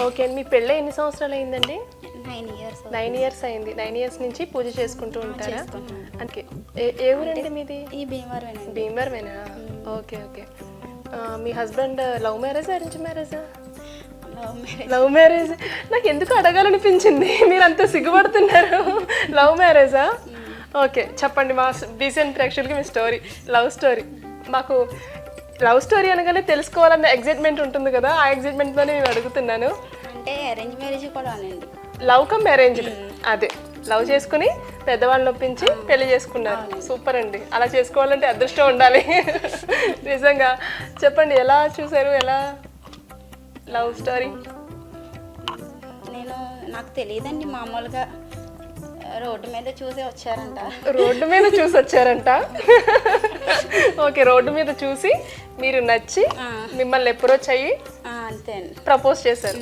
Okay. మీ పెళ్ళి ఎన్ని సంవత్సరాలు అయిందండి? 9 years. 9 years అయింది. 9 years నుంచి పూజ చేసుకుంటూ ఉంటారా? అంటే ఏ ఊరండి మీది? ఈ భీమవరం. భీమవరమేనా? Okay okay. మీ హస్బెండ్ లవ్ మ్యారేజ్ అరేంజ్ మ్యారేజా? Love marriage. నాకు ఎందుకు అడగాలనిపించింది, మీరు అంత సిగ్గుపడుతున్నారు. లవ్ మ్యారేజా? ఓకే, చెప్పండి మా డీసెంట్ ప్రేక్షకులకి మీ స్టోరీ, లవ్ స్టోరీ. మాకు లవ్ స్టోరీ అనగానే తెలుసుకోవాలన్న ఎగ్జైట్మెంట్ ఉంటుంది కదా, ఆ ఎగ్జైట్మెంట్తోనే నేను అడుగుతున్నాను. అంటే అరేంజ్ మ్యారేజ్ కూడా అనండి. Love come arranged. అదే, లవ్ చేసుకుని పెద్దవాళ్ళని ఒప్పించి పెళ్లి చేసుకున్నారు. సూపర్ అండి. అలా చేసుకోవాలంటే అదృష్టం ఉండాలి నిజంగా. చెప్పండి, ఎలా చూసారు, ఎలా లవ్ స్టోరీ? నాకు తెలియదండి, మామూలుగా రోడ్డు మీద చూసి వచ్చారంట. రోడ్డు మీద చూసి వచ్చారంట. ఓకే, రోడ్డు మీద చూసి మీరు నచ్చి మిమ్మల్ని అప్రోచ్ అయ్యి అంతే అండి ప్రపోజ్ చేశారు.